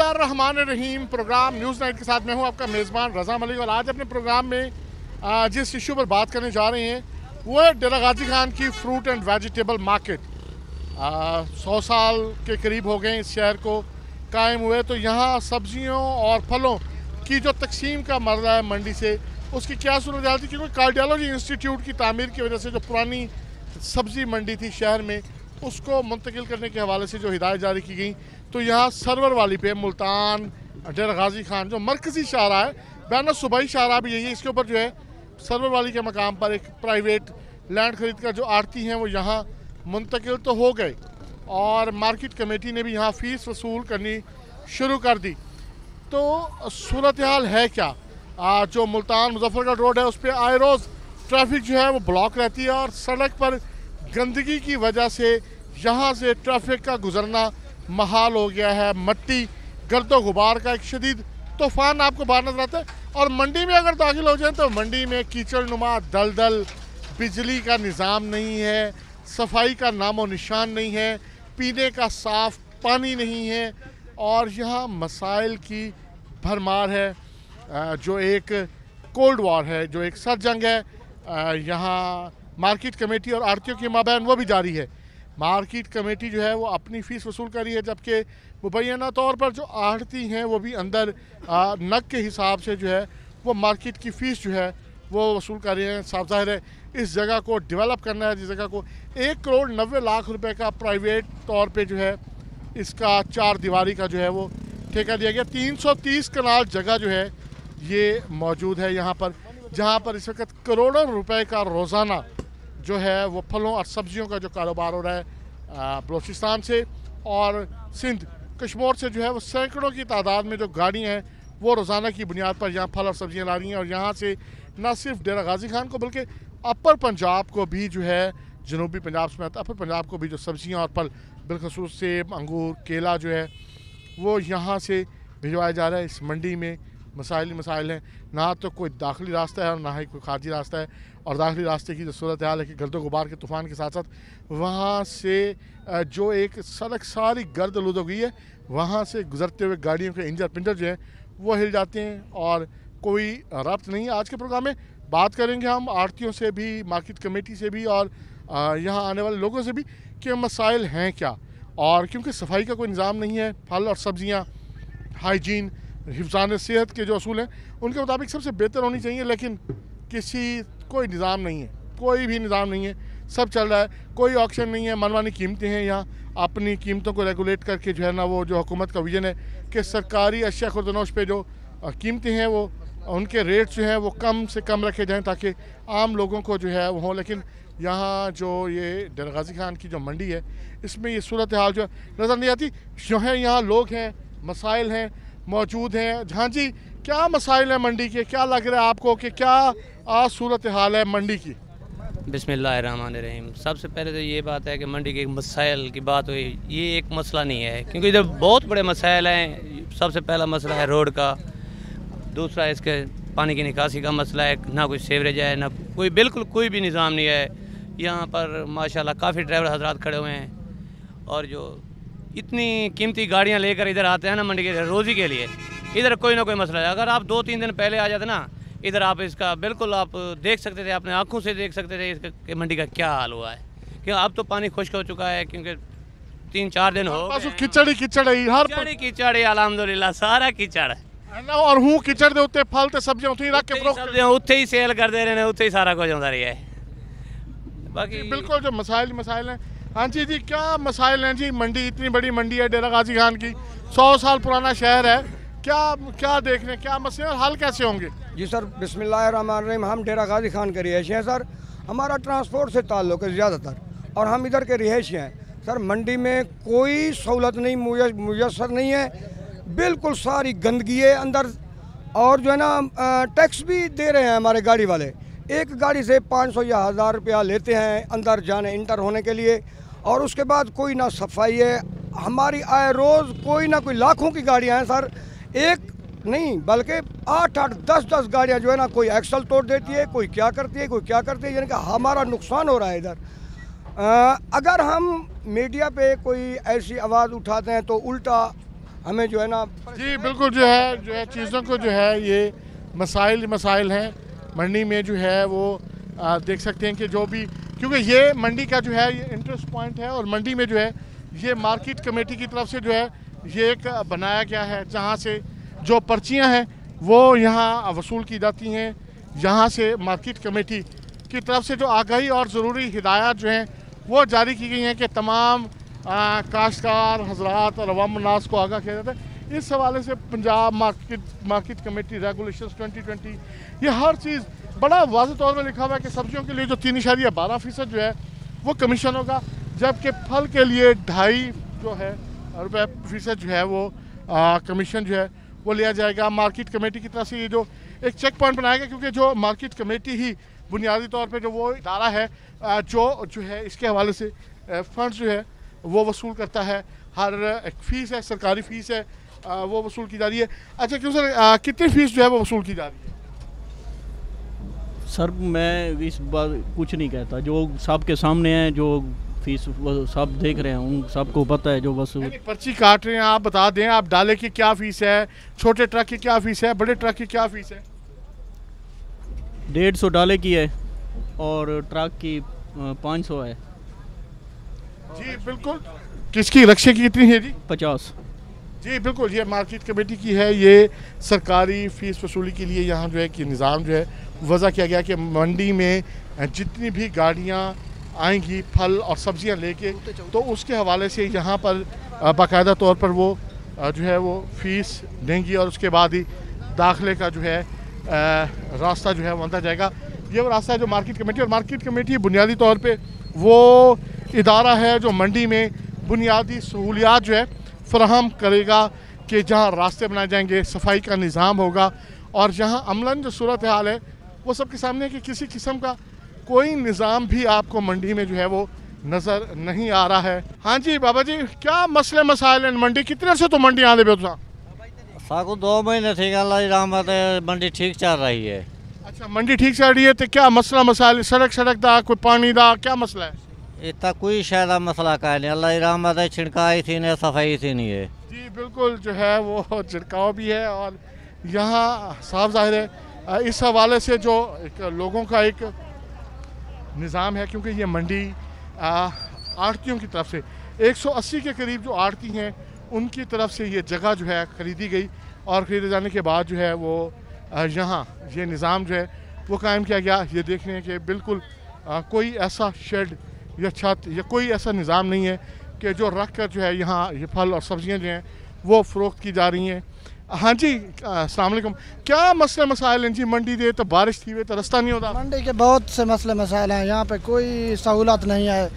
बिस्मिल्लाहिर्रहमानिर्रहीम। Programme news night के साथ मैं हूं आपका मेज़बान रज़ा मलिक और आज अपने प्रोग्राम में जिस इशू पर बात करने जा रहे हैं वो है डेरा गाजी खान की फ्रूट एंड वेजिटेबल मार्केट। 100 साल के करीब हो गए इस शहर को कायम हुए, तो यहाँ सब्जियों और फलों की जो तकसीम का मरला है मंडी से, उसकी क्या सूरत हाल थी, क्योंकि कार्डियोलॉजी इंस्टीट्यूट की तामीर की वजह से जो पुरानी सब्ज़ी मंडी थी शहर में, उसको मुंतकिल करने के हवाले से जो हिदायत जारी की गई, तो यहाँ सरवर वाली पे मुल्तान डेरा गाजी खान जो मरकज़ी शाहरा है, बैन सूबाई शाहरा भी यही है, इसके ऊपर जो है सरवर वाली के मकाम पर एक प्राइवेट लैंड खरीद कर जो आड़ती हैं वो यहाँ मुंतकिल तो हो गए और मार्केट कमेटी ने भी यहाँ फ़ीस वसूल करनी शुरू कर दी। तो सूरत हाल है क्या, जो मुल्तान मुजफ्फरगढ़ रोड है उस पर आए रोज़ ट्रैफिक जो है वो ब्लॉक रहती है और सड़क पर गंदगी की वजह से यहाँ से ट्रैफिक का गुजरना महाल हो गया है। मट्टी गर्दो गुबार का एक शदीद तूफान आपको बाहर नजर आता है और मंडी में अगर दाखिल हो जाए तो मंडी में कीचड़ नुमा दलदल, बिजली का निज़ाम नहीं है, सफाई का नामो निशान नहीं है, पीने का साफ़ पानी नहीं है और यहाँ मसाइल की भरमार है। जो एक कोल्ड वॉर है, जो एक सर जंग है, यहाँ मार्केट कमेटी और आड़तियों के माबैन वो भी जारी है। मार्केट कमेटी जो है वो अपनी फ़ीस वसूल कर रही है, जबकि मुबैना तौर पर जो आड़ती हैं वो भी अंदर नग के हिसाब से जो है वो मार्केट की फ़ीस जो है वो वसूल कर रहे हैं। साफ ज़ाहिर है इस जगह को डेवलप करना है, जिस जगह को 1,90,00,000 रुपए का प्राइवेट तौर पे जो है इसका 4 दीवारी का जो है वो ठेका दिया गया। 330 कनाल जगह जो है ये मौजूद है यहाँ पर, जहाँ पर इस वक्त करोड़ों रुपए का रोज़ाना जो है वो फलों और सब्जियों का जो कारोबार हो रहा है। बलूचिस्तान से और सिंध कश्मीर से जो है वो सैकड़ों की तादाद में जो गाड़ियाँ हैं वो रोज़ाना की बुनियाद पर यहाँ फल और सब्जियाँ ला रही हैं और यहाँ से न सिर्फ डेरा गाजी खान को बल्कि अपर पंजाब को भी जो है, जनूबी पंजाब समेत अपर पंजाब को भी जो सब्जियाँ और फल बिलखसूस सेब, अंगूर, केला जो है वो यहाँ से भिजवाया जा रहा है। इस मंडी में मसाइल हैं, ना तो कोई दाखिली रास्ता है और ना ही कोई खारजी रास्ता है। और दाखिली रास्ते की जो सूरत हाल है कि गर्दो गुबार के तूफ़ान के साथ साथ वहाँ से जो एक सड़क सारी गर्द आलूद हो गई है, वहाँ से गुजरते हुए गाड़ियों के इंजर पिंजर जो है वो हिल जाते हैं और कोई रब्त नहीं है। आज के प्रोग्राम में बात करेंगे हम आड़तियों से भी, मार्केट कमेटी से भी और यहाँ आने वाले लोगों से भी कि मसाइल हैं क्या, और क्योंकि सफाई का कोई निज़ाम नहीं है, फल और सब्जियाँ हाइजीन हिफ्ज़ान सेहत के जो असूल हैं उनके मुताबिक सबसे बेहतर होनी चाहिए, लेकिन कोई निज़ाम नहीं है, कोई भी निज़ाम नहीं है, सब चल रहा है, कोई ऑक्शन नहीं है, मनमानी कीमतें हैं। यहाँ अपनी कीमतों को रेगुलेट करके जो है ना वो जो हुकूमत का विजन है कि सरकारी अशिया खुर्दनोश पे जो कीमतें हैं वो उनके रेट जो हैं वो कम से कम रखे जाएँ ताकि आम लोगों को जो है वो हों। लेकिन यहाँ जो ये डेरा गाजी खान की जो मंडी है इसमें ये सूरत हाल जो नज़र नहीं आती। जो है यहाँ लोग हैं, मसाइल हैं मौजूद हैं। हाँ जी, क्या मसाइल है मंडी के, क्या लग रहा है आपको कि क्या आज सूरत हाल है मंडी की? बिस्मिल्लाहिर्रहमानिर्रहीम। सबसे पहले तो ये बात है कि मंडी के मसाइल की बात हुई, ये एक मसला नहीं है, क्योंकि इधर बहुत बड़े मसाइल हैं। सबसे पहला मसला है रोड का, दूसरा इसके पानी की निकासी का मसला है, ना कोई सीवरेज है, ना कोई बिल्कुल कोई भी निज़ाम नहीं है। यहाँ पर माशाल्लाह काफ़ी ड्राइवर हजरात खड़े हुए हैं और जो इतनी कीमती गाड़ियाँ लेकर इधर आते हैं ना मंडी के रोज़ी के लिए, इधर कोई ना कोई मसला है। अगर आप 2-3 दिन पहले आ जाते ना इधर, आप इसका बिल्कुल आप देख सकते थे, अपने आंखों से देख सकते थे इसका मंडी का क्या हाल हुआ है। क्योंकि अब तो पानी खुश्क हो चुका है, क्योंकि 3-4 दिन हो गए। कीचड़ कीचड़ है, अल्हम्दुलिल्लाह सारा कीचड़ है और हूँ कीचड़ दे उत्ते फल ते सब्जियां उत्थे ही रख के सब्जियां उत्थे ही सेल करते रहे, उत्थे ही सारा कुछ होता रहा है। बाकी बिल्कुल जो मसाइल हैं। हाँ जी क्या मसाइल हैं जी? मंडी इतनी बड़ी मंडी है डेरा गाजी खान की, 100 साल पुराना शहर है, क्या देखने, क्या मसले और हल कैसे होंगे? जी सर, बिस्मिल्लाहिर्रहमानिर्रहीम। हम डेरा गाजी खान के रिहायशी हैं सर। हमारा ट्रांसपोर्ट से ताल्लुक़ है ज़्यादातर और हम इधर के रिहायशी हैं सर। मंडी में कोई सहूलत नहीं मुयसर नहीं है, बिल्कुल सारी गंदगी है अंदर और जो है ना टैक्स भी दे रहे हैं हमारे गाड़ी वाले। एक गाड़ी से 500 या 1000 रुपया लेते हैं अंदर जाने इंटर होने के लिए, और उसके बाद कोई ना सफाई है। हमारी आए रोज़ कोई ना कोई लाखों की गाड़ियाँ हैं सर, एक नहीं बल्कि 8-8, 10-10 गाड़ियाँ जो है ना, कोई एक्सल तोड़ देती है, कोई क्या करती है, यानी कि हमारा नुकसान हो रहा है इधर। अगर हम मीडिया पे कोई ऐसी आवाज़ उठाते हैं तो उल्टा हमें जो है ना जी बिल्कुल जो है चीज़ों को जो है ये मसाइल हैं मंडी में जो है वो देख सकते हैं कि जो भी क्योंकि ये मंडी का जो है ये इंटरेस्ट पॉइंट है और मंडी में जो है ये मार्केट कमेटी की तरफ से जो है ये एक बनाया गया है जहाँ से जो पर्चियाँ हैं वो यहाँ वसूल की जाती हैं। यहाँ से मार्केट कमेटी की तरफ से जो आगाही और ज़रूरी हिदायत जो हैं वो जारी की गई हैं कि तमाम काश्तकार हजरात और अवाम नास को आगाह किया जाता है। इस हवाले से पंजाब मार्केट कमेटी रेगुलेशंस 2020 ये हर चीज़ बड़ा वाज़ेह तौर पर लिखा हुआ है कि सब्जियों के लिए जो 3.12% जो है वो कमीशन होगा, जबकि फल के लिए 2.5 जो है रुपये फीसद जो है वो कमीशन जो है वो लिया जाएगा। मार्केट कमेटी की तरफ से ये जो एक चेक पॉइंट बनाया गया क्योंकि जो मार्केट कमेटी ही बुनियादी तौर पे जो वो इदारा है जो है इसके हवाले से फंड्स जो है वो वसूल करता है। हर एक फ़ीस है, सरकारी फ़ीस है, वो वसूल की जा रही है। अच्छा क्यों सर कितनी फ़ीस जो है वो वसूल की जा रही है? सर मैं इस बार कुछ नहीं कहता, जो सबके सामने है, जो फीस वो सब देख रहे हैं, उन सबको पता है जो वसूल। पर्ची काट रहे हैं, आप बता दें आप डाले की क्या फ़ीस है, छोटे ट्रक की क्या फ़ीस है, बड़े ट्रक की क्या फ़ीस है? 150 डाले की है और ट्रक की 500 है। जी बिल्कुल। किसकी रक्षा की कितनी है जी? 50। जी बिल्कुल, ये मार्केट कमेटी की है। ये सरकारी फ़ीस वसूली के लिए यहाँ जो है कि निज़ाम जो है वज़ा किया गया कि मंडी में जितनी भी गाड़ियाँ आएंगी फल और सब्जियाँ लेके तो उसके हवाले से यहाँ पर बाकायदा तौर पर वो जो है वो फ़ीस देंगी और उसके बाद ही दाखिले का जो है रास्ता जो है वो अंदर जाएगा। ये वो रास्ता है जो मार्केट कमेटी, और मार्केट कमेटी बुनियादी तौर पे वो इदारा है जो मंडी में बुनियादी सहूलियात जो है फ़राहम करेगा कि जहाँ रास्ते बनाए जाएंगे, सफाई का निज़ाम होगा और जहाँ अमलन जो सूरत हाल है वो सबके सामने है कि किसी किस्म का कोई निज़ाम भी आपको मंडी में जो है वो नज़र नहीं आ रहा है। हाँ जी बाबा जी, क्या मसले मसाइल हैं मंडी? कितने से तो मंडी आने पे साकू 2 महीने ठीक अल्लाह की रहमत है, मंडी ठीक चल रही है। अच्छा मंडी ठीक चल रही है तो क्या मसला मसाइल सड़क दा कोई पानी दा क्या मसला है? इतना कोई शायद मसला का नहीं, अल्लाह की रहमत है, छिड़काई थी नहीं, सफाई थी नहीं है। जी बिल्कुल जो है वो छिड़काव भी है और यहाँ साफ जाहिर है इस हवाले से जो एक लोगों का एक निज़ाम है क्योंकि ये मंडी आड़तियों की तरफ से 180 के करीब जो आड़ती हैं उनकी तरफ से ये जगह जो है ख़रीदी गई और ख़रीदे जाने के बाद जो है वो यहाँ ये निज़ाम जो है वो कायम किया गया। ये देख रहे हैं कि बिल्कुल कोई ऐसा शेड या छत या कोई ऐसा निज़ाम नहीं है कि जो रख कर जो है यहाँ ये फल और सब्ज़ियाँ जो हैं वो फ़रोख्त की जा रही हैं। हाँ जी अस्सलाम वालेकुम, क्या मसले मसाइल हैं जी मंडी दे? तो बारिश थी हुई तो रास्ता नहीं होता। मंडी के बहुत से मसले मसाइल हैं, यहाँ पे कोई सहूलत नहीं है,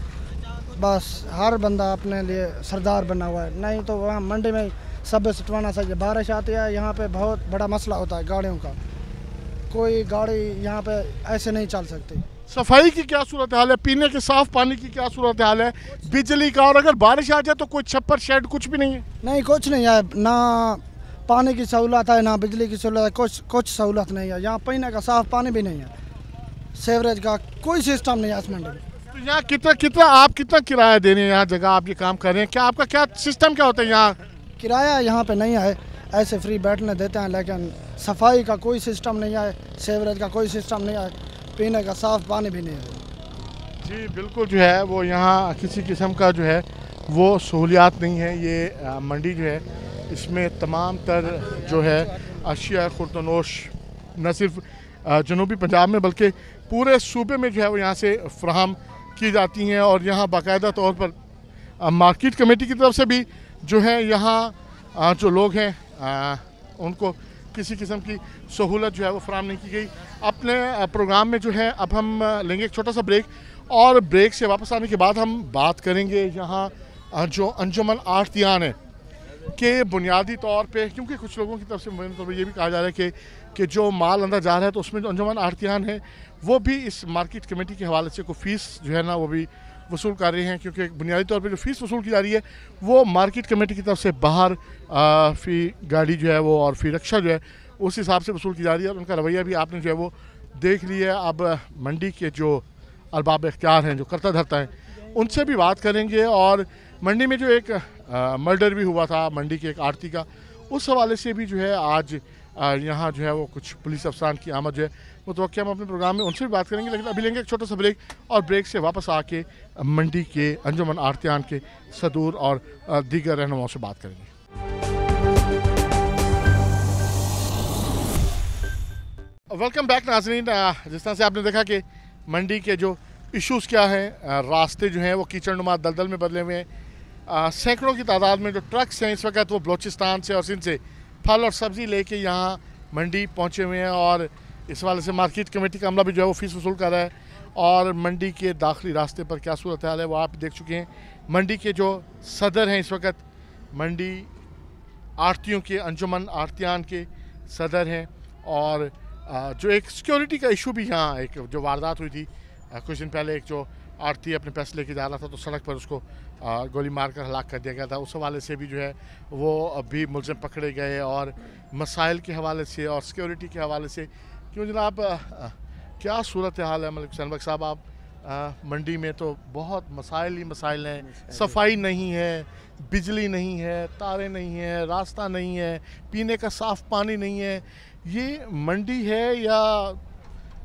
बस हर बंदा अपने लिए सरदार बना हुआ है। नहीं तो वहाँ मंडी में सब सटवाना चाहिए। बारिश आती है यहाँ पे बहुत बड़ा मसला होता है गाड़ियों का, कोई गाड़ी यहाँ पे ऐसे नहीं चल सकती। सफाई की क्या सूरत हाल है? पीने के साफ़ पानी की क्या सूरत हाल है? बिजली का, और अगर बारिश आ जाए तो कोई छप्पर शेड कुछ भी नहीं है? नहीं कुछ नहीं है, ना पानी की सहूलत है ना बिजली की सहूलत है, कुछ सहूलत नहीं है। यहाँ पीने का साफ़ पानी भी नहीं है, सीवरेज का कोई सिस्टम नहीं है इस मंडी में। तो यहाँ कितना किराया दे रहे हैं? यहाँ जगह आप ये काम कर रहे हैं, क्या आपका क्या सिस्टम क्या होता है? यहाँ किराया यहाँ पे नहीं है, ऐसे फ्री बैठने देते हैं, लेकिन सफाई का कोई सिस्टम नहीं है, सीवरेज का कोई सिस्टम नहीं है, पीने का साफ़ पानी भी नहीं है। जी बिल्कुल जो है वो यहाँ किसी किस्म का जो है वो सहूलियात नहीं है। ये मंडी जो है इसमें तमाम तर जो है अशिया खुर्दनोश न सिर्फ जनूबी पंजाब में बल्कि पूरे सूबे में जो है वो यहाँ से फ्राहम की जाती हैं और यहाँ बाकायदा तौर पर मार्केट कमेटी की तरफ से भी जो है यहाँ जो लोग हैं उनको किसी किस्म की सहूलत जो है वो फराहम नहीं की गई। अपने प्रोग्राम में जो है अब हम लेंगे एक छोटा सा ब्रेक और ब्रेक से वापस आने के बाद हम बात करेंगे यहाँ जो अंजुमन आड़तियान है कि बुनियादी तौर पे क्योंकि कुछ लोगों की तरफ से मुझे तो ये भी कहा जा रहा है कि जो माल अंदर जा रहा है तो उसमें जो अंजुमन आड़तियान है वो भी इस मार्केट कमेटी के हवाले से कोई फ़ीस जो है ना वो भी वसूल कर रहे हैं क्योंकि बुनियादी तौर पे जो फ़ीस वसूल की जा रही है वो मार्केट कमेटी की तरफ से बाहर फ़ी गाड़ी जो है वो और फ़ी रक्षा जो है उस हिसाब से वसूल की जा रही है और उनका रवैया भी आपने जो है वो देख लिया है। अब मंडी के जो अरबाब इख्तियार हैं, जो करता धरता हैं, उनसे भी बात करेंगे और मंडी में जो एक मर्डर भी हुआ था मंडी के एक आड़ती का, उस हवाले से भी जो है आज यहाँ जो है वो कुछ पुलिस अफसरान की आमद जो है वो तो हम अपने प्रोग्राम में उनसे भी बात करेंगे, लेकिन अभी लेंगे एक छोटा सा ब्रेक और ब्रेक से वापस आके मंडी के अंजुमन आड़तियान के सदूर और दीगर रहनुमाओं से बात करेंगे। वेलकम बैक नाज़रीन। जिस तरह से आपने देखा कि मंडी के जो इश्यूज़ क्या हैं, रास्ते जो हैं वो कीचड़नुमा दलदल में बदले हुए हैं। सैकड़ों की तादाद में जो ट्रक्स हैं इस वक्त वो बलोचिस्तान से और सिंध से फल और सब्ज़ी लेके यहाँ मंडी पहुँचे हुए हैं और इस वाले से मार्केट कमेटी का अमला भी जो है वो फ़ीस वसूल कर रहा है। और मंडी के दाखिली रास्ते पर क्या सूरत हाल है वो आप देख चुके हैं। मंडी के जो सदर हैं इस वक्त मंडी आड़तियों के अंजुमन आड़तियान के सदर हैं और जो एक सिक्योरिटी का इशू भी यहाँ एक जो वारदात हुई थी कुछ दिन पहले, एक जो आड़ती अपने पैसे लेके जा रहा था तो सड़क पर उसको गोली मारकर हलाक कर दिया गया था, उस हवाले से भी जो है वो अभी मुलज़िम पकड़े गए और मसाइल के हवाले से और सिक्योरिटी के हवाले से। क्यों जनाब, क्या सूरत हाल है? मलिक हुसैन बख्श साहब, आप मंडी में तो बहुत मसाइल ही मसाइल हैं, सफाई नहीं है, बिजली नहीं है, तारे नहीं हैं, रास्ता नहीं है, पीने का साफ़ पानी नहीं है। ये मंडी है या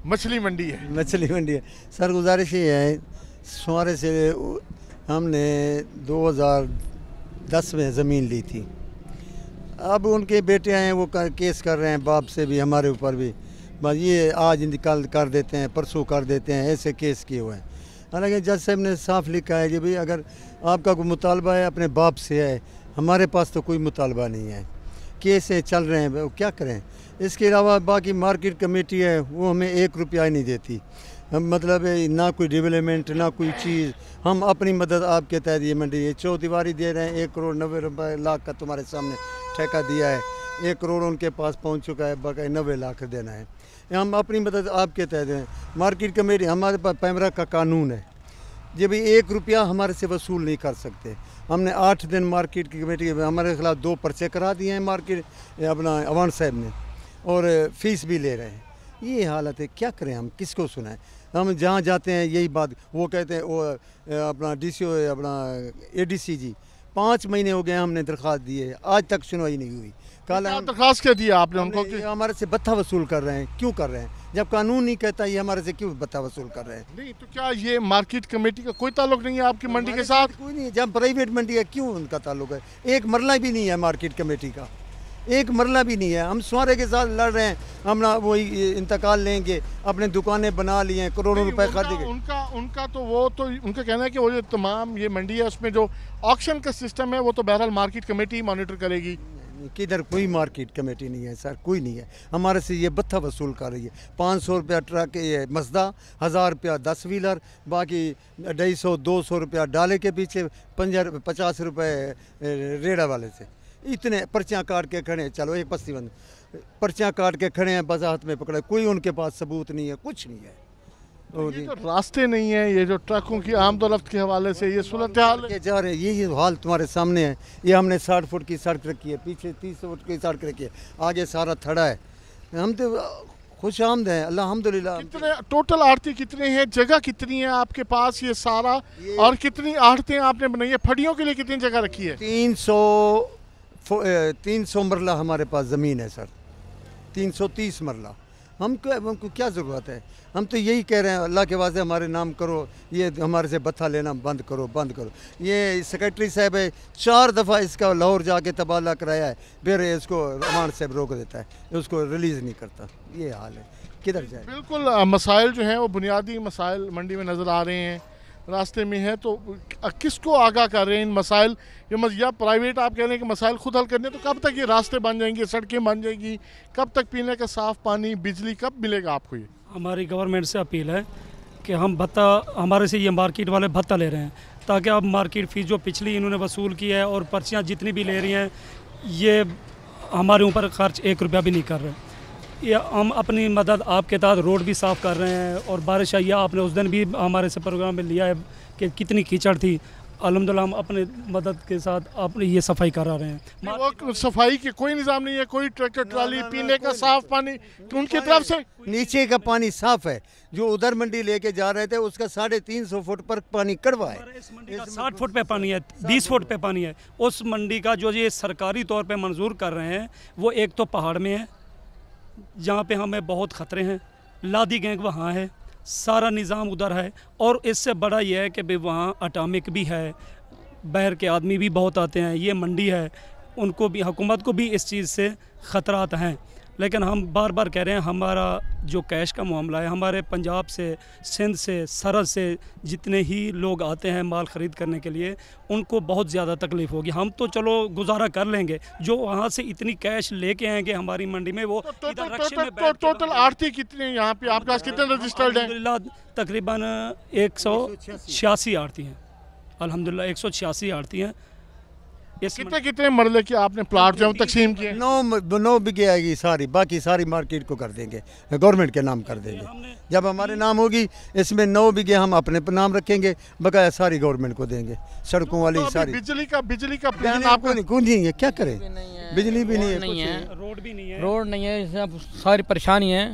मछली मंडी है? मछली मंडी है सर। गुजारिश ये है, सुमारे से हमने 2010 में ज़मीन ली थी। अब उनके बेटे हैं वो केस कर रहे हैं, बाप से भी हमारे ऊपर भी, बस ये आज इंतकाल कर देते हैं, परसों कर देते हैं, ऐसे केस किए हुए हैं। हालांकि जज साहब ने साफ लिखा है कि भाई अगर आपका कोई मुतालबा है अपने बाप से है, हमारे पास तो कोई मुतालबा नहीं है, केस चल रहे हैं, वो क्या करें। इसके अलावा बाकी मार्केट कमेटी है वो हमें 1 रुपया ही नहीं देती, मतलब ना कोई डेवलपमेंट ना कोई चीज़। हम अपनी मदद आपके तहत ये मंडी ये चौदीवारी दे रहे हैं, 1 करोड़ 90 लाख का तुम्हारे सामने ठेका दिया है, 1 करोड़ उनके पास पहुंच चुका है, बाकी 90 लाख देना है। हम अपनी मदद आपके तहत हैं। मार्केट कमेटी हमारे पास पैमरा का कानून है, ये भी 1 रुपया हमारे से वसूल नहीं कर सकते। हमने 8 दिन मार्केट की कमेटी हमारे खिलाफ 2 पर्चे करा दिए हैं मार्केट अपना अवान साहब ने, और फीस भी ले रहे हैं। ये हालत है, क्या करें, हम किसको सुनाएं। हम जहाँ जाते हैं यही बात वो कहते हैं, वो अपना DCO अपना ADC जी 5 महीने हो गए हमने दरख्वास्त दी है, आज तक सुनवाई नहीं हुई। कल दरख्वास्त क्या दिया आपने उनको कि हमारे से भत्ता वसूल कर रहे हैं? क्यों कर रहे हैं जब कानून नहीं कहता ये हमारे से क्यों भत्ता वसूल कर रहे हैं? नहीं तो क्या ये मार्केट कमेटी का कोई ताल्लुक नहीं है आपकी मंडी के साथ? कोई नहीं, जब प्राइवेट मंडी है क्यों उनका ताल्लुक है? एक मरला भी नहीं है मार्केट कमेटी का, एक मरला भी नहीं है। हम सुवारे के साथ लड़ रहे हैं, हम ना वही इंतकाल लेंगे, अपने दुकानें बना लिए हैं, करोड़ों रुपए खरीदेंगे। उनका तो वो तो उनका कहना है कि वो जो तमाम ये मंडी है उसमें जो ऑक्शन का सिस्टम है वो तो बहरहाल मार्केट कमेटी मॉनिटर करेगी। किधर कोई मार्केट कमेटी नहीं है सर, कोई नहीं है। हमारे से ये भत्ता वसूल कर रही है। 500 रुपया ट्रक ये मजदा, 1000 रुपया 10 व्हीलर, बाकी 250-200 रुपया डाले के पीछे, 50 रुपये रेड़ा वाले से। इतने पर्चियाँ काट के खड़े हैं, चलो एक बस्ती बंद पर्चियाँ काट के खड़े हैं, बस हाथ में पकड़े, कोई उनके पास सबूत नहीं है, कुछ नहीं है। ये जो रास्ते नहीं है, ये जो ट्रकों की आमदोरफ्त के हवाले से ये सूरत हाल जा रहे हैं, यही हाल तुम्हारे सामने है। ये हमने 60 फुट की सड़क रखी है, पीछे 30 फुट की सड़क रखी है, आगे सारा थड़ा है। हम तो खुश आमद हैं अल्हम्दुलिल्लाह। कितने टोटल आड़ती कितने हैं, जगह कितनी है आपके पास ये सारा, और कितनी आड़तें आपने बनाई है? फड़ियों के लिए कितनी जगह रखी है? 300 मरला हमारे पास ज़मीन है सर, 330 मरला। हमको क्या ज़रूरत है? हम तो यही कह रहे हैं अल्लाह के वास्ते हमारे नाम करो, ये हमारे से भत्ता लेना बंद करो, बंद करो। ये सेक्रेटरी साहब है, 4 दफ़ा इसका लाहौर जाके तबादला कराया है, फिर इसको अमान साहब रोक देता है, उसको रिलीज़ नहीं करता। ये हाल है, किधर जाए? बिल्कुल मसाइल जो हैं वो बुनियादी मसाइल मंडी में नज़र आ रहे हैं, रास्ते में है, तो किसको आगाह कर रहे हैं इन मसाइल? या प्राइवेट आप कह रहे हैं कि मसाइल खुद हल करने, तो कब तक ये रास्ते बन जाएंगे, सड़कें बन जाएंगी, कब तक पीने का साफ़ पानी, बिजली कब मिलेगा आपको? ये हमारी गवर्नमेंट से अपील है कि हम भत्ता, हमारे से ये मार्केट वाले भत्ता ले रहे हैं, ताकि अब मार्केट फ़ीस जो पिछली इन्होंने वसूल की है और पर्चियाँ जितनी भी ले रही हैं, ये हमारे ऊपर खर्च 1 रुपया भी नहीं कर रहे। ये हम अपनी मदद आपके तहत रोड भी साफ़ कर रहे हैं, और बारिश आई है, आपने उस दिन भी हमारे से प्रोग्राम में लिया है कि कितनी कीचड़ थी। अल्हम्दुलिल्लाह हम अपने मदद के साथ अपनी ये सफाई करा रहे हैं। वो सफाई के कोई निज़ाम नहीं है, कोई ट्रैक्टर ट्राली पीने का साफ पानी उनकी तरफ से? नीचे का पानी साफ है, जो उधर मंडी लेके जा रहे थे उसका 350 फुट पर पानी कड़वा है। इस मंडी का 60 फुट पे पानी है, 20 फुट पे पानी है। उस मंडी का जो ये सरकारी तौर पे मंजूर कर रहे हैं वो एक तो पहाड़ में है जहाँ पे हमें बहुत ख़तरे हैं, लादी गैंग वहाँ है, सारा निज़ाम उधर है, और इससे बड़ा ये है कि भाई वहाँ अटामिक भी है, बाहर के आदमी भी बहुत आते हैं, ये मंडी है, उनको भी हुकूमत को भी इस चीज़ से ख़तरात हैं। लेकिन हम बार बार कह रहे हैं हमारा जो कैश का मामला है, हमारे पंजाब से, सिंध से, सरहद से जितने ही लोग आते हैं माल ख़रीद करने के लिए उनको बहुत ज़्यादा तकलीफ़ होगी। हम तो चलो गुजारा कर लेंगे, जो वहाँ से इतनी कैश लेके आएंगे हमारी मंडी में वो टोटल आरती कितनी यहाँ पे आपके पास कितने रजिस्टर्ड हैं? तकरीबन 186 आरती हैं अल्हम्दुलिल्लाह, 186 आरती हैं। कितने कितने मरले की आपने प्लाट जो तकसीम किए? 9 बिघे आएगी सारी, बाकी सारी मार्केट को कर देंगे, गवर्नमेंट के नाम कर देंगे। जब हमारे नाम होगी इसमें 9 बिघे हम अपने नाम रखेंगे, बकाया सारी गवर्नमेंट को देंगे। सड़कों वाली तो सारी बिजली का प्लान आपको नहीं गूंजेंगे, क्या करें? बिजली भी नहीं है, रोड भी नहीं है, रोड नहीं है, सारी परेशानी है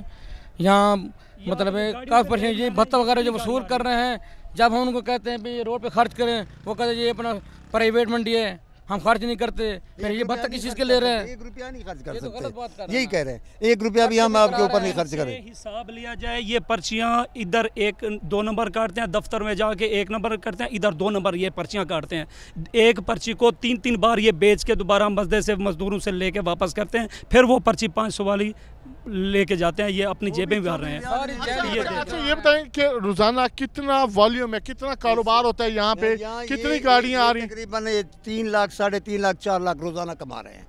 यहाँ। मतलब काफ़ी परेशानी, ये भत्ता वगैरह जो वसूल कर रहे हैं, जब हम उनको कहते हैं भाई रोड पे खर्च करें, वो कहते हैं ये अपना प्राइवेट मंडी है, हम खर्च नहीं करते, फिर ये भत्ता किस चीज़ के ले रहे हैं? 1 रुपया नहीं खर्च कर सकते, यही कह रहे हैं, 1 रुपया भी हम आपके ऊपर नहीं खर्च करें। हिसाब लिया जाए, ये पर्चियाँ इधर 1-2 नंबर काटते हैं, दफ्तर में जाके 1 नंबर करते हैं, इधर 2 नंबर ये पर्चियाँ काटते हैं। एक पर्ची को 3-3 बार ये बेच के दोबारा मजदे से मजदूरों से लेके वापस करते हैं, फिर वो पर्ची 500 वाली लेके जाते हैं, ये अपनी जेबें भी भर रहे हैं। अच्छा ये बताएं कि रोजाना कितना वॉल्यूम है, कितना कारोबार होता है यहाँ पे, कितनी गाड़ियाँ आ रही हैं? तकरीबन 3 लाख, 3.5 लाख, 4 लाख रोजाना कमा रहे हैं।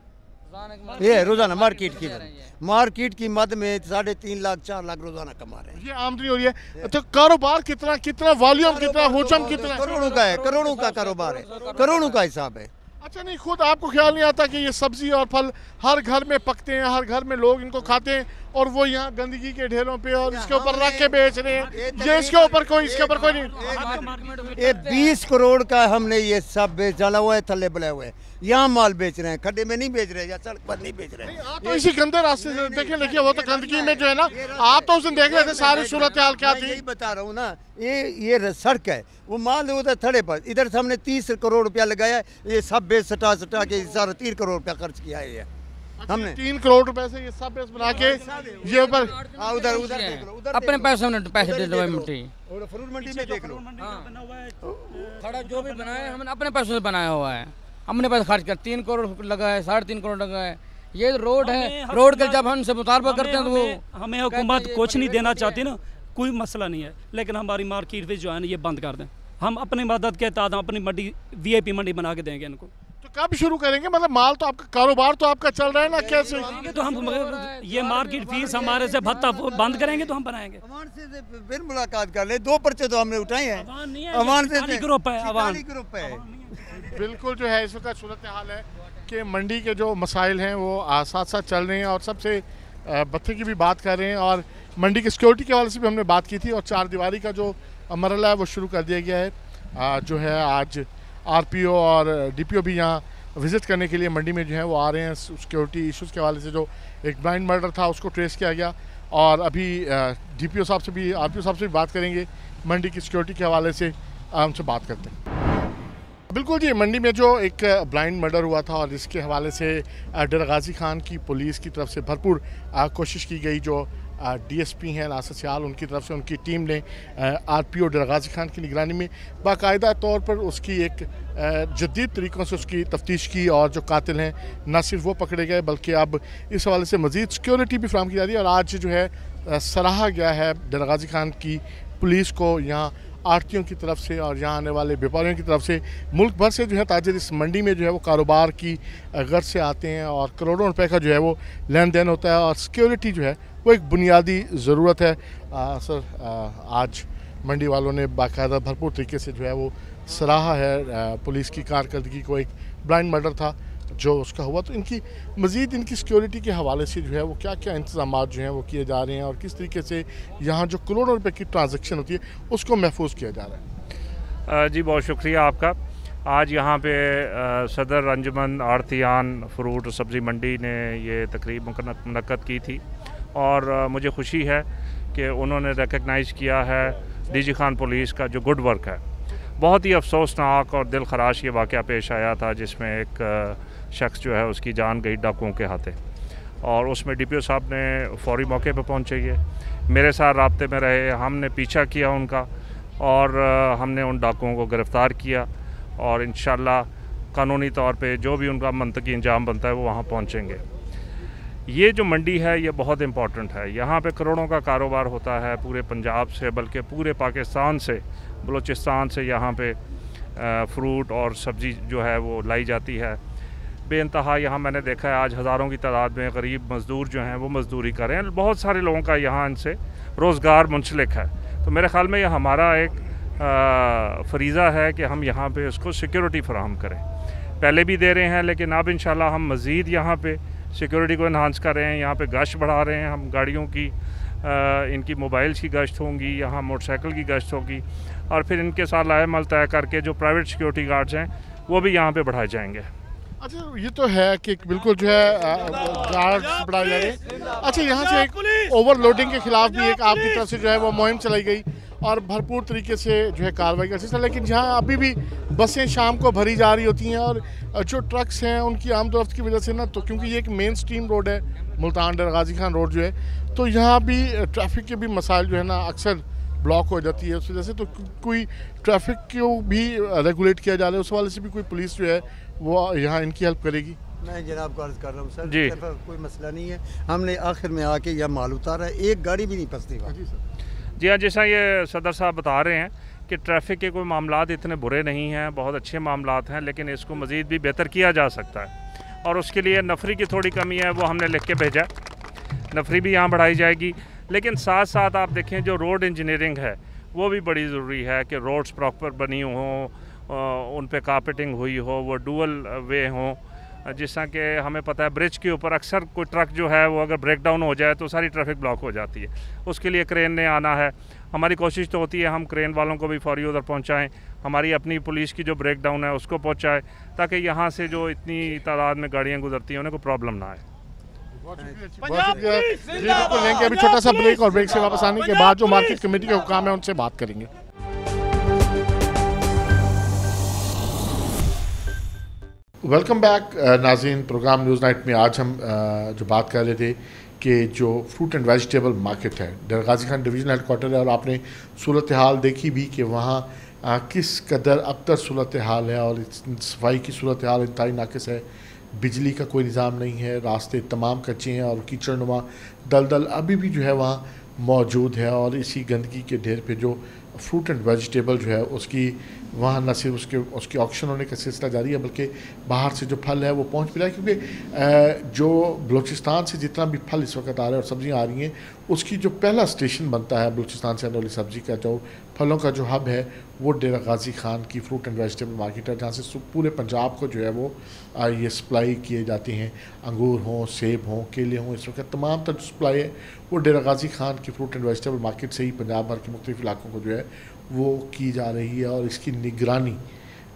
ये रोजाना मार्केट की मद में 3.5 लाख, 4 लाख रोजाना कमा रहे हैं, ये आमदनी हो रही है। तो कारोबार कितना वॉल्यूम कितना, हुजम कितना? करोड़ों का है, करोड़ों का कारोबार है, करोड़ों का हिसाब है। अच्छा नहीं, खुद आपको ख्याल नहीं आता कि ये सब्जी और फल हर घर में पकते हैं, हर घर में लोग इनको खाते हैं, और वो यहाँ गंदगी के ढेरों पे और इसके ऊपर रख के बेच रहे हैं, ये इसके ऊपर कोई नहीं। ये 20 करोड़ का हमने ये सब बेच डाला हुआ है, थल्ले बुलाए हुए, यहाँ माल बेच रहे हैं, खड्डे में नहीं बेच रहे या सड़क पर नहीं बेच रहे हैं। तो इसी गंदे रास्ते से देखिए वो तो गंदगी में जो है ना, आप तो उस दिन देख रहे थे सारी सूरत हाल क्या थी। यही बता रहा हूँ ना, ये सड़क है, वो माल उधर थड़े पर, इधर से हमने 30 करोड़ रुपया लगाया, ये सब बेच सटा के सारा 3 करोड़ रुपया खर्च किया है हमने। 3 करोड़ रुपए से ये सब बेस बना के ये ऊपर उधर अपने पैसे दे दो मिट्टी, फ्रूट मंडी में देख लो, खड़ा जो भी बनाया हमने अपने पैसों से बनाया हुआ है, हमने पैसे खर्च कर 3 करोड़ लगा है, 3.5 करोड़ लगा है। ये रोड है, रोड के जब हम से मुतालबा करते हैं तो वो हमें हुकूमत कुछ नहीं देना चाहती ना, कोई मसला नहीं है, लेकिन हमारी मार्केट भी जो है ना ये बंद कर दें, हम अपनी मदद के तहत अपनी मंडी VIP मंडी बना के देंगे इनको। तो कब शुरू करेंगे? मतलब माल तो आपका, कारोबार तो आपका चल रहा है ना, कैसे? तो हम ये मार्केट फीस हमारे से भत्ता बंद करेंगे तो हम बनाएंगे। अवान से फिर मुलाकात कर ले, 2 पर्चे तो हमने उठाए हैं, अवान से ग्रुप है। बिल्कुल जो है इस वक्त सूरत हाल है कि मंडी के जो मसाइल हैं वो साथ साथ चल रहे हैं, और सबसे भत्ते की भी बात कर रहे हैं, और मंडी की सिक्योरिटी के हवाले से भी हमने बात की थी, और 4 दीवारी का जो मरला है वो शुरू कर दिया गया है। जो है आज RPO और DPO भी यहाँ विज़िट करने के लिए मंडी में जो है वो आ रहे हैं। सिक्योरिटी इश्यूज़ के हवाले से जो एक ब्लाइंड मर्डर था उसको ट्रेस किया गया, और अभी DPO साहब से भी, RPO साहब से भी बात करेंगे मंडी की सिक्योरिटी के हवाले से, उनसे बात करते हैं। बिल्कुल जी, मंडी में जो एक ब्लाइंड मर्डर हुआ था और इसके हवाले से डेरा गाजी खान की पुलिस की तरफ से भरपूर कोशिश की गई। जो DSP हैं नासिर सियाल, उनकी तरफ से उनकी टीम ने RPO डेरा गाजी खान की निगरानी में बाकायदा तौर पर उसकी एक जदीद तरीक़ों से उसकी तफ्तीश की, और जो कातिल हैं न सिर्फ वो पकड़े गए बल्कि अब इस हवाले से मज़ीद सिक्योरिटी भी फराहम की जा रही है। और आज जो है सराहा गया है डेरा गाजी खान की पुलिस को यहाँ आड़तियों की तरफ से और यहाँ आने वाले व्यापारियों की तरफ से। मुल्क भर से जो है ताजिर इस मंडी में जो है वो कारोबार की गर्ज से आते हैं, और करोड़ों रुपए का जो है वो लेन देन होता है, और सिक्योरिटी जो है वो एक बुनियादी ज़रूरत है। सर आज मंडी वालों ने बाकायदा भरपूर तरीके से जो है वो सराहा है पुलिस की कारकर्दगी को। एक ब्लाइंड मर्डर था जो उसका हुआ, तो इनकी मज़ीद इनकी सिक्योरिटी के हवाले से जो है वो क्या क्या इंतज़ाम जो हैं वो किए जा रहे हैं, और किस तरीके से यहाँ जो करोड़ों रुपए की ट्रांजैक्शन होती है उसको महफूज किया जा रहा है। जी बहुत शुक्रिया आपका। आज यहाँ पे सदर अंजुमन आड़तियान फ्रूट और सब्ज़ी मंडी ने ये तकरीब मुनक्कद की थी और मुझे खुशी है कि उन्होंने रिकग्नाइज़ किया है डीजी खान पुलिस का जो गुड वर्क है। बहुत ही अफसोसनाक और दिल खराश ये वाक़या पेश आया था जिसमें एक शख्स जो है उसकी जान गई डाकुओं के हाथे, और उसमें DPO साहब ने फौरी मौके पर पहुँचे, मेरे साथ राब्ते में रहे, हमने पीछा किया उनका और हमने उन डाकुओं को गिरफ़्तार किया और इंशाअल्लाह कानूनी तौर पे जो भी उनका मंतकी अंजाम बनता है वो वहाँ पहुँचेंगे। ये जो मंडी है ये बहुत इम्पॉर्टेंट है, यहाँ पे करोड़ों का कारोबार होता है पूरे पंजाब से, बल्कि पूरे पाकिस्तान से, बलूचिस्तान से यहाँ पे फ्रूट और सब्ज़ी जो है वो लाई जाती है बेइंतहा। यहाँ मैंने देखा है आज हज़ारों की तादाद में गरीब मज़दूर जो हैं वो मज़दूरी कर रहे हैं, बहुत सारे लोगों का यहाँ इनसे रोज़गार मुंसलिक है। तो मेरे ख़्याल में यह हमारा एक फरीज़ा है कि हम यहाँ पे उसको सिक्योरिटी फ़राहम करें। पहले भी दे रहे हैं लेकिन अब इंशाल्लाह हम मज़ीद यहाँ पे सिक्योरिटी को इन्हांस कर रहे हैं, यहाँ पे गश्त बढ़ा रहे हैं, हम गाड़ियों की इनकी मोबाइल्स की गश्त होंगी, यहाँ मोटरसाइकिल की गश्त होगी और फिर इनके साथ लाएमल तय करके जो प्राइवेट सिक्योरिटी गार्ड्स हैं वो भी यहाँ पे बढ़ाए जाएंगे। अच्छा, ये तो है कि बिल्कुल जो है गार्ड्स बढ़ाए जा रहे हैं। अच्छा, यहाँ से एक ओवरलोडिंग के खिलाफ भी एक आपकी तरफ से जो है वो मुहिम चलाई गई और भरपूर तरीके से जो है कार्रवाई का सिलसिला, लेकिन जहाँ अभी भी बसें शाम को भरी जा रही होती हैं और जो ट्रक्स हैं उनकी आमदोरफ्त की वजह से ना, तो क्योंकि ये एक मेन स्ट्रीम रोड है मुल्तान डेरा गाजी खान रोड जो है, तो यहाँ भी ट्रैफिक के भी मसाइल जो है ना अक्सर ब्लॉक हो जाती है उस वजह से। तो कोई ट्रैफिक को भी रेगुलेट किया जा रहा है, उस वाले से भी कोई पुलिस जो है वो यहाँ इनकी हेल्प करेगी? मैं जनाब को अर्ज़ कर रहा हूँ सर जी, कोई मसला नहीं है, हमने आखिर में आके यह माल उतारा है, एक गाड़ी भी नहीं फंसती। जी हाँ, जैसा ये सदर साहब बता रहे हैं कि ट्रैफिक के कोई मामलात इतने बुरे नहीं हैं, बहुत अच्छे मामलात हैं, लेकिन इसको मज़ीद भी बेहतर किया जा सकता है और उसके लिए नफरी की थोड़ी कमी है, वो हमने लिख के भेजा, नफरी भी यहाँ बढ़ाई जाएगी। लेकिन साथ साथ आप देखें जो रोड इंजीनियरिंग है वो भी बड़ी ज़रूरी है कि रोड्स प्रॉपर बनी हों, उन पे कारपेटिंग हुई हो, वो डुअल वे हों। जिस तरह कि हमें पता है ब्रिज के ऊपर अक्सर कोई ट्रक जो है वो अगर ब्रेक डाउन हो जाए तो सारी ट्रैफिक ब्लॉक हो जाती है, उसके लिए क्रेन ने आना है। हमारी कोशिश तो होती है हम क्रेन वालों को भी फौरी उधर पहुंचाएं, हमारी अपनी पुलिस की जो ब्रेक डाउन है उसको पहुंचाएं, ताकि यहाँ से जो इतनी तादाद में गाड़ियाँ गुजरती हैं उन्हें कोई प्रॉब्लम ना आए। बहुत शुक्रिया। बिल्कुल लेंगे अभी छोटा सा ब्रेक और ब्रेक से वापस आने के बाद जो मार्केट कमेटी के हुक्काम है उनसे बात करेंगे। वेलकम बैक नाज़रीन, प्रोग्राम न्यूज़ नाइट में आज हम जो बात कर रहे थे कि जो फ्रूट एंड वेजिटेबल मार्केट है डेरा गाजी खान डिवीज़न हेडक्वार्टर है और आपने सूरत हाल देखी भी कि वहाँ किस कदर अबतर सूरत हाल है और सफाई की सूरत हाल इंतहाई नाकिस है। बिजली का कोई निज़ाम नहीं है, रास्ते तमाम कच्चे हैं और कीचड़नुमा दलदल अभी भी जो है वहाँ मौजूद है और इसी गंदगी के ढेर पे जो फ्रूट एंड वेजिटेबल जो है उसकी वहाँ न सिर्फ उसके ऑक्शन होने का सिलसिला जारी है बल्कि बाहर से जो फल है वो पहुँच भी रहा है, क्योंकि जो बलूचिस्तान से जितना भी फल इस वक्त आ रहा है और सब्ज़ियाँ आ रही हैं उसकी जो पहला स्टेशन बनता है बलूचिस्तान से आने वाली सब्ज़ी का जो फलों का जो हब है वो डेरा गाजी खान की फ्रूट एंड वेजिटेबल मार्केट है, जहाँ से पूरे पंजाब को जो है वो ये सप्लाई किए जाते हैं। अंगूर हों, सेब हों, केले हों, इस वक्त तमाम तर सप्लाई है वो डेरा गाजी खान की फ्रूट एंड वेजिटेबल मार्केट से ही पंजाब भर के मुख्तलिफ इलाकों को जो है वो की जा रही है। और इसकी निगरानी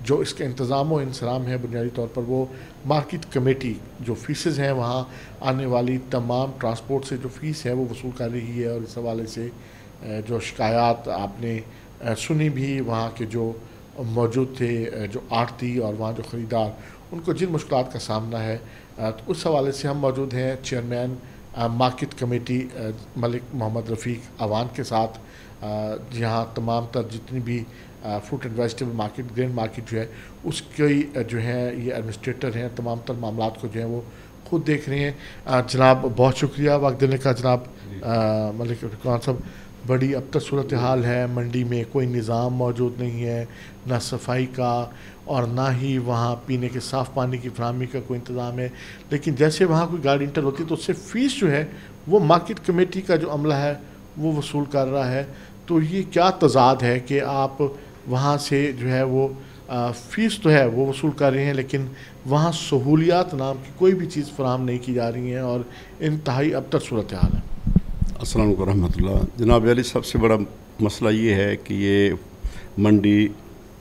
जो इसका इंतज़ाम व इंसराम है बुनियादी तौर पर वो मार्केट कमेटी जो फ़ीसेज़ हैं वहाँ आने वाली तमाम ट्रांसपोर्ट से जो फ़ीस है वो वसूल कर रही है। और इस हवाले से जो शिकायत आपने सुनी भी वहाँ के जो मौजूद थे जो आड़ती और वहाँ जो ख़रीदार उनको जिन मुश्किलात का सामना है, तो उस हवाले से हम मौजूद हैं chairman market committee Malik Mohammad Rafiq Awan के साथ, जहाँ तमाम तर जितनी भी fruit and vegetable market grain market जो है उसके जो है ये एडमिनिस्ट्रेटर हैं, तमाम तर मामलात को जो है वो ख़ुद देख रहे हैं। जनाब बहुत शुक्रिया वक्त देने का। जनाब मलिक रफ़ीक साहब, बड़ी अब तक सूरत हाल है, मंडी में कोई निज़ाम मौजूद नहीं है, ना सफाई का और ना ही वहाँ पीने के साफ़ पानी की फराहमी का कोई इंतज़ाम है, लेकिन जैसे वहाँ कोई गाड़ी इंटर होती है तो उससे फ़ीस जो है वो मार्केट कमेटी का जो अमला है वो वसूल कर रहा है। तो ये क्या तज़ाद है कि आप वहाँ से जो है वो फ़ीस तो है वो वसूल कर रहे हैं लेकिन वहाँ सहूलियात नाम की कोई भी चीज़ फराहम नहीं की जा रही हैं और इंतहाई अब तक सूरत हाल है। अस्सलाम वालेकुम रहमतुल्लाह। जनाब अली, सबसे बड़ा मसला ये है कि ये मंडी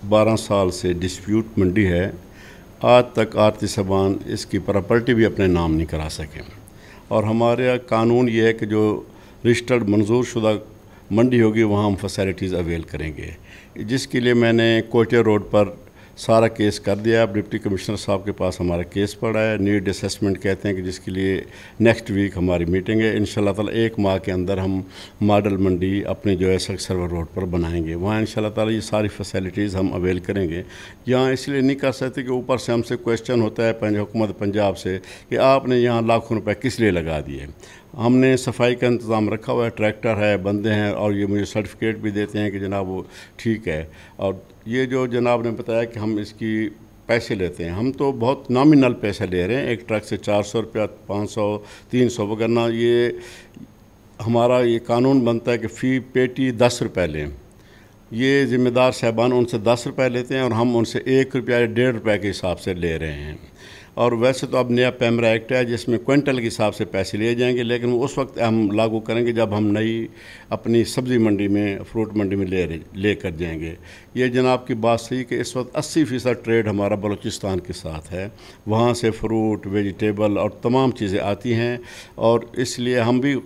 12 साल से डिस्प्यूट मंडी है, आज तक आरती साहबान इसकी प्रॉपर्टी भी अपने नाम नहीं करा सके। और हमारा कानून ये है कि जो रजिस्टर्ड मंजूर शुदा मंडी होगी वहाँ हम फैसिलिटीज़ अवेल करेंगे, जिसके लिए मैंने कोटे रोड पर सारा केस कर दिया। अब डिप्टी कमिश्नर साहब के पास हमारा केस पड़ा है, नीड असेसमेंट कहते हैं कि जिसके लिए नेक्स्ट वीक हमारी मीटिंग है। इंशाल्लाह ताला 1 माह के अंदर हम मॉडल मंडी अपने जो है सड़क सर्वर रोड पर बनाएंगे। वहाँ इंशाल्लाह ताला ये सारी फैसिलिटीज़ हम अवेल करेंगे। यहाँ इसलिए नहीं कर सकते कि ऊपर से हमसे क्वेश्चन होता है हुकूमत पंजाब से कि आपने यहाँ लाखों रुपए किस लिए लगा दिए। हमने सफाई का इंतज़ाम रखा हुआ है, ट्रैक्टर है, बंदे हैं, और ये मुझे सर्टिफिकेट भी देते हैं कि जनाब वो ठीक है। और ये जो जनाब ने बताया कि हम इसकी पैसे लेते हैं, हम तो बहुत नॉमिनल पैसे ले रहे हैं। एक ट्रक से 400 रुपया, 500, 300 वगैरह। ये हमारा ये कानून बनता है कि फ़ी पेटी 10 रुपये लें। ये ज़िम्मेदार साहबान उनसे 10 रुपये लेते हैं और हम उनसे 1 रुपया या 1.5 रुपये के हिसाब से ले रहे हैं। और वैसे तो अब नया पैमरा एक्ट है जिसमें क्विंटल के हिसाब से पैसे लिए जाएंगे, लेकिन वो उस वक्त हम लागू करेंगे जब हम नई अपनी सब्ज़ी मंडी में, फ्रूट मंडी में ले कर जाएंगे। ये जनाब की बात सही कि इस वक्त 80% ट्रेड हमारा बलूचिस्तान के साथ है, वहाँ से फ्रूट, वेजिटेबल और तमाम चीज़ें आती हैं। और इसलिए हम भी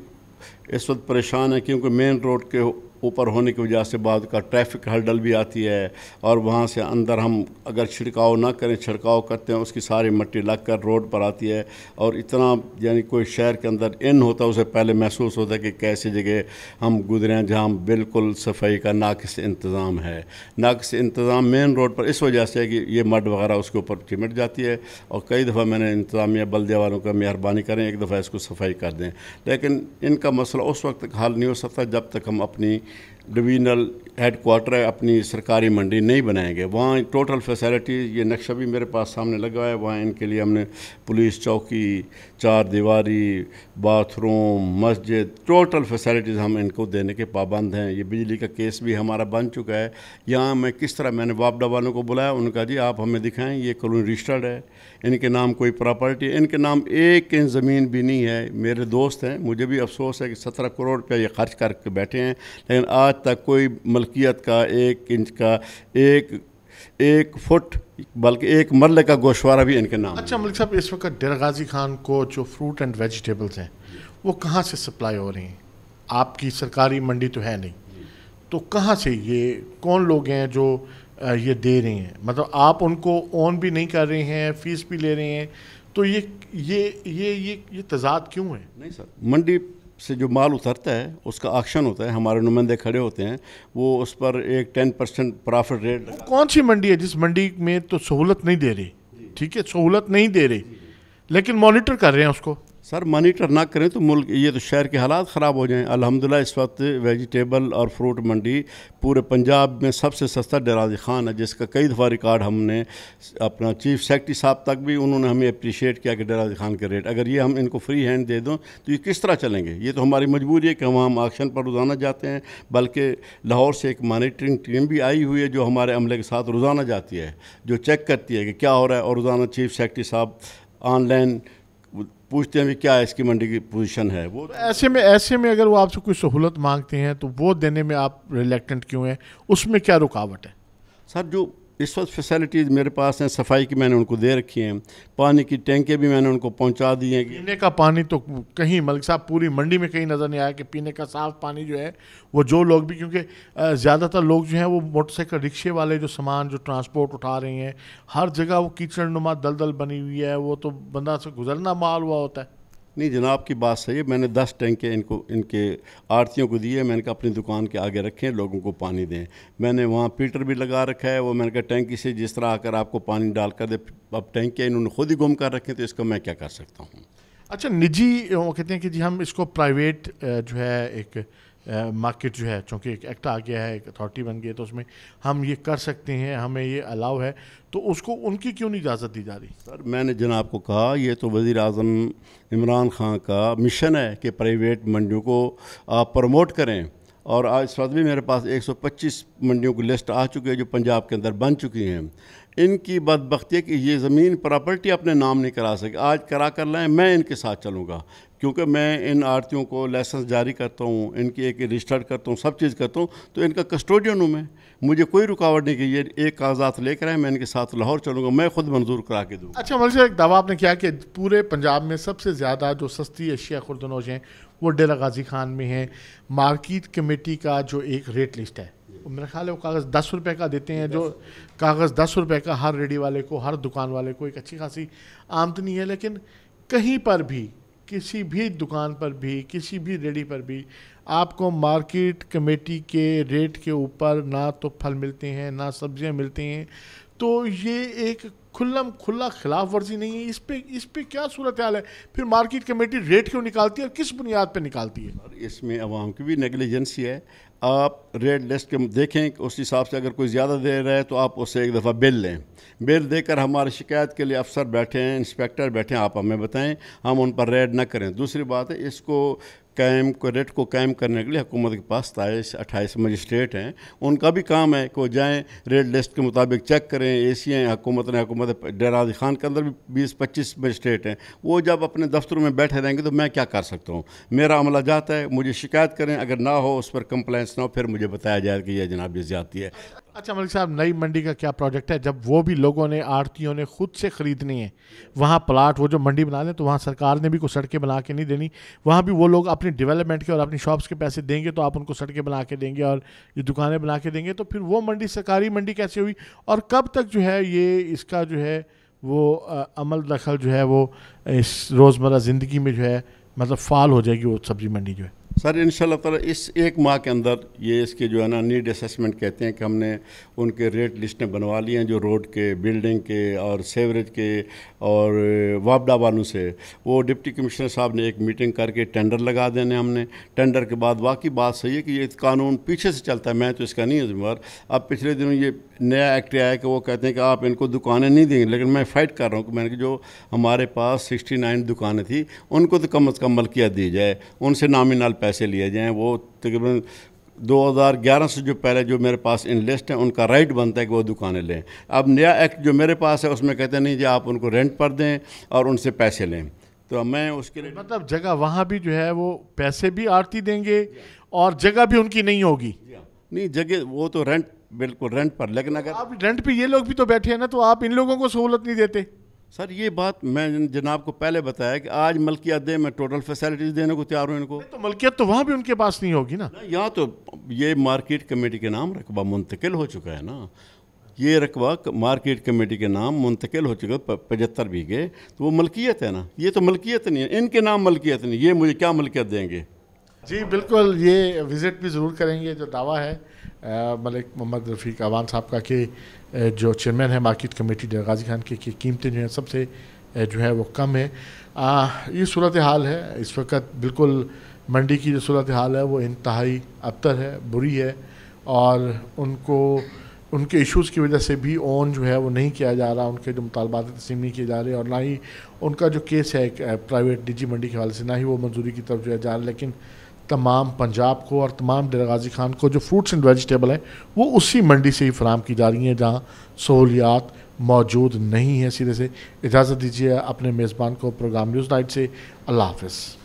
इस वक्त परेशान हैं, क्योंकि मेन रोड के ऊपर होने की वजह से बाद का ट्रैफिक हर्डल भी आती है। और वहाँ से अंदर हम अगर छिड़काव ना करें, छिड़काव करते हैं उसकी सारी मिट्टी लग कर रोड पर आती है। और इतना यानी कोई शहर के अंदर इन होता है उसे पहले महसूस होता है कि कैसी जगह हम गुजरे हैं जहाँ बिल्कुल सफाई का नाकिस इंतज़ाम है। नाकिस इंतज़ाम मेन रोड पर इस वजह से है कि ये मड वगैरह उसके ऊपर चिमट जाती है। और कई दफ़ा मैंने इंतज़ामिया बल्दिया वालों का मेहरबानी करें, एक दफ़ा इसको सफाई कर दें, लेकिन इनका मसला उस वक्त तक हल नहीं हो सकता जब तक हम अपनी डिवीजनल हेडक्वार्टर है, अपनी सरकारी मंडी नहीं बनाएंगे। वहाँ टोटल फैसिलिटी, ये नक्शा भी मेरे पास सामने लगा है, वहाँ इनके लिए हमने पुलिस चौकी, 4 दीवारी, बाथरूम, मस्जिद, टोटल फैसिलिटीज़ हम इनको देने के पाबंद हैं। ये बिजली का केस भी हमारा बन चुका है। यहाँ मैं किस तरह, मैंने वापडा वालों को बुलाया, उन्होंने कहा जी आप हमें दिखाएं, ये कॉलोनी रजिस्टर्ड है, इनके नाम कोई प्रॉपर्टी, इनके नाम 1 इंच ज़मीन भी नहीं है। मेरे दोस्त हैं, मुझे भी अफसोस है कि 17 करोड़ रुपया ये खर्च करके बैठे हैं, लेकिन आज तक कोई मलकियत का 1 इंच का, एक फुट, बल्कि 1 मरले का गोशवारा भी इनके नाम। अच्छा मलिक साहब, इस वक्त डेरा गाजी खान को जो फ्रूट एंड वेजिटेबल्स हैं वो कहाँ से सप्लाई हो रही हैं? आपकी सरकारी मंडी तो है नहीं, तो कहाँ से, ये कौन लोग हैं जो ये दे रहे हैं? मतलब आप उनको ओन भी नहीं कर रहे हैं, फीस भी ले रहे हैं, तो ये तजाद क्यों है? नहीं सर, मंडी से जो माल उतरता है उसका ऑक्शन होता है, हमारे नुमाइंदे खड़े होते हैं, वो उस पर एक 10% प्रॉफिट रेट। कौन सी मंडी है जिस मंडी में तो सहूलत नहीं दे रही? ठीक है, सहूलत नहीं दे रही, लेकिन मॉनिटर कर रहे हैं उसको। सर मॉनिटर ना करें तो मुल्क, ये तो शहर के हालात ख़राब हो जाएं। अल्हम्दुलिल्लाह इस वक्त वेजिटेबल और फ्रूट मंडी पूरे पंजाब में सबसे सस्ता डेरा गाजी खान है, जिसका कई दफ़ा रिकॉर्ड हमने अपना चीफ सेक्रेटरी साहब तक भी उन्होंने हमें अप्रिशिएट किया कि डेरा गाजी खान के रेट, अगर ये हम इनको फ्री हैंड दे दो तो ये किस तरह चलेंगे? ये तो हमारी मजबूरी है कि हम ऑक्शन पर रोज़ाना जाते हैं, बल्कि लाहौर से एक मॉनिटरिंग टीम भी आई हुई है जो हमारे अमले के साथ रोज़ाना जाती है, जो चेक करती है कि क्या हो रहा है। और रोज़ाना चीफ सेक्रेटरी साहब ऑनलाइन पूछते हैं भी क्या है इसकी मंडी की पोजीशन है। वो ऐसे में अगर वो आपसे कोई सहूलत मांगते हैं तो वो देने में आप रिलेक्टेंट क्यों हैं? उसमें क्या रुकावट है? सर जो इस वक्त फैसिलिटीज़ मेरे पास हैं, सफाई की मैंने उनको दे रखी हैं, पानी की टैंकें भी मैंने उनको पहुंचा दी हैं। पीने का पानी तो कहीं मलिक साहब पूरी मंडी में कहीं नज़र नहीं आया कि पीने का साफ़ पानी जो है वो जो लोग भी, क्योंकि ज़्यादातर लोग जो हैं वो मोटरसाइकिल रिक्शे वाले जो सामान जो ट्रांसपोर्ट उठा रहे हैं, हर जगह वो कीचड़ नुमा दलदल बनी हुई है, वो तो बंदा से गुजरना माल हुआ होता है। नहीं जनाब की बात सही है, मैंने 10 टैंके इनके आड़तियों को दिए, मैंने कहा अपनी दुकान के आगे रखें, लोगों को पानी दें। मैंने वहाँ पीटर भी लगा रखा है, वो मैंने कहा टैंकी से जिस तरह आकर आपको पानी डाल कर दे। अब टैंके इन्होंने खुद ही गुम कर रखे, तो इसका मैं क्या कर सकता हूँ? अच्छा, निजी वो कहते हैं कि जी हम इसको प्राइवेट जो है एक मार्केट जो है, चूँकि एक एक्ट आ गया है, एक अथॉरिटी बन गई है, तो उसमें हम ये कर सकते हैं, हमें ये अलाउ है, तो उसको उनकी क्यों नहीं इजाज़त दी जा रही? सर मैंने जनाब को कहा ये तो वज़ीर आज़म इमरान खान का मिशन है कि प्राइवेट मंडियों को आप प्रमोट करें। और आज इस वक्त भी मेरे पास 125 मंडियों की लिस्ट आ चुकी है जो पंजाब के अंदर बन चुकी हैं। इनकी बदबख्ती है कि ये ज़मीन प्रॉपर्टी अपने नाम नहीं करा सके। आज करा कर लाएँ, मैं इनके साथ चलूँगा, क्योंकि मैं इन आड़तियों को लाइसेंस जारी करता हूँ, इनकी एक रजिस्टर्ड करता हूँ, सब चीज़ करता हूँ, तो इनका कस्टोडियन हूँ मैं। मुझे कोई रुकावट नहीं कि ये एक कागजात लेकर आए, मैं इनके साथ लाहौर चलूँगा, मैं खुद मंजूर करा के दूँ। अच्छा मलिक साहब, एक दावा आपने किया कि पूरे पंजाब में सबसे ज़्यादा जो सस्ती अशिया खुर्दनोश हैं वो डेरा गाजी खान में है। मार्केट कमेटी का जो एक रेट लिस्ट है, मेरा ख्याल है वो कागज़ 10 रुपये का देते हैं, जो कागज़ 10 रुपये का हर रेडी वाले को, हर दुकान वाले को एक अच्छी खासी आमदनी है। लेकिन कहीं पर भी, किसी भी दुकान पर भी, किसी भी रेडी पर भी आपको मार्केट कमेटी के रेट के ऊपर ना तो फल मिलते हैं, ना सब्जियां मिलती हैं। तो ये एक खुला खिलाफ वर्जी नहीं है? इस पे क्या सूरत हाल है? फिर मार्केट कमेटी रेट क्यों निकालती है और किस बुनियाद पे निकालती है? इसमें अवाम की भी नेगलिजेंसी है। आप रेट लिस्ट के देखें, उस हिसाब से अगर कोई ज़्यादा दे रहा है तो आप उससे एक दफ़ा बिल लें। बिल देकर हमारी शिकायत के लिए अफसर बैठे हैं, इंस्पेक्टर बैठे हैं, आप हमें बताएं, हम उन पर रेड ना करें। दूसरी बात है, इसको रेट को कायम करने के लिए हुकूमत के पास 27-28 मजिस्ट्रेट हैं। उनका भी काम है कि वो जाएँ, रेट लिस्ट के मुताबिक चेक करें। एसी हैं हुकूमत डेरा गाजी खान के अंदर भी 20-25 मजिस्ट्रेट हैं। वो जब अपने दफ्तरों में बैठे रहेंगे तो मैं क्या कर सकता हूँ? मेरा अमला जाता है, मुझे शिकायत करें, अगर ना हो उस पर कंप्लेंट्स ना हो, फिर मुझे बताया जाए कि यह जनाब ये ज़्यादती है। अच्छा मलिक साहब, नई मंडी का क्या प्रोजेक्ट है? जब वो भी लोगों ने, आड़तियों ने खुद से ख़रीदनी है वहाँ प्लाट, वो जो मंडी बना लें, तो वहाँ सरकार ने भी कोई सड़कें बना के नहीं देनी। वहाँ भी वो लोग अपनी डेवलपमेंट के और अपनी शॉप्स के पैसे देंगे तो आप उनको सड़कें बना के देंगे और ये दुकानें बना के देंगे। तो फिर वो मंडी सरकारी मंडी कैसे हुई और कब तक जो है ये इसका जो है वो अमल दखल जो है वो इस रोज़मर्रा ज़िंदगी में जो है मतलब फ़ाल हो जाएगी वो सब्ज़ी मंडी जो है? सर इंशाल्लाह ताला इस एक माह के अंदर ये इसके जो है ना नीड असेसमेंट कहते हैं कि हमने उनके रेट लिस्टें बनवा ली हैं, जो रोड के, बिल्डिंग के और सेवरेज के और वापडा वालों से। वो डिप्टी कमिश्नर साहब ने एक मीटिंग करके टेंडर लगा देने हमने। टेंडर के बाद वाकई बात सही है कि ये कानून पीछे से चलता है, मैं तो इसका नहीं जिम्मेदार। अब पिछले दिनों ये नया एक्ट आया कि वो कहते हैं कि आप इनको दुकानें नहीं देंगे, लेकिन मैं फ़ाइट कर रहा हूँ कि मैंने जो हमारे पास 69 दुकानें थी उनको तो कम अज़ कम मलकियत दी जाए, उनसे नामिनल पैसे लिए जाएँ। वो तकरीबन 2011 से जो पहले जो मेरे पास इन लिस्ट हैं उनका राइट बनता है कि वो दुकानें लें। अब नया एक्ट जो मेरे पास है उसमें कहते हैं नहीं जी आप उनको रेंट पर दें और उनसे पैसे लें। तो मैं उसके लिए मतलब जगह वहाँ भी जो है वो पैसे भी आड़ती देंगे और जगह भी उनकी नहीं होगी? नहीं, जगह वो तो रेंट, बिल्कुल रेंट पर। लेकिन अगर आप रेंट पे ये लोग भी तो बैठे हैं ना, तो आप इन लोगों को सहूलत नहीं देते? सर ये बात मैं जनाब को पहले बताया कि आज मलकियत दे, मैं टोटल फैसिलिटीज़ देने को तैयार हूँ इनको। तो मलकियत तो वहाँ भी उनके पास नहीं होगी ना? यहाँ तो ये मार्केट कमेटी के नाम रकबा मुंतकिल हो चुका है ना, ये रकबा मार्केट कमेटी के नाम मुंतकिल हो चुका है 75 बीघे, तो वो मलकियत है ना। ये तो मलकियत नहीं है, इनके नाम मलकियत नहीं, ये मुझे क्या मलकियत देंगे? जी बिल्कुल, ये विज़िट भी ज़रूर करेंगे। जो दावा है मलिक मोहम्मद रफ़ीक अवान साहब का कि जो चेयरमैन है मार्केट कमेटी डेरा गाजी खान की कीमतें जो हैं सबसे जो है वो कम है। ये सूरत हाल है इस वक्त। बिल्कुल मंडी की जो सूरत हाल है वो इंतहाई अबतर है, बुरी है, और उनके इश्यूज़ की वजह से भी ओन जो है वो नहीं किया जा रहा, उनके जो मुतालबात तस्लीम नहीं किए जा रहे, और ना ही उनका जो केस है प्राइवेट निजी मंडी के हवाले से, ना ही वो मंजूरी की तरफ जो है जा रहा। लेकिन तमाम पंजाब को और तमाम डेरा गाजी खान को जो फ्रूट्स एंड वेजिटेबल है वो उसी मंडी से ही फराम की जा रही हैं जहाँ सहूलियात मौजूद नहीं है। सिरे से इजाज़त दीजिए अपने मेज़बान को प्रोग्राम न्यूज़ नाइट से। अल्लाह हाफ़िज़।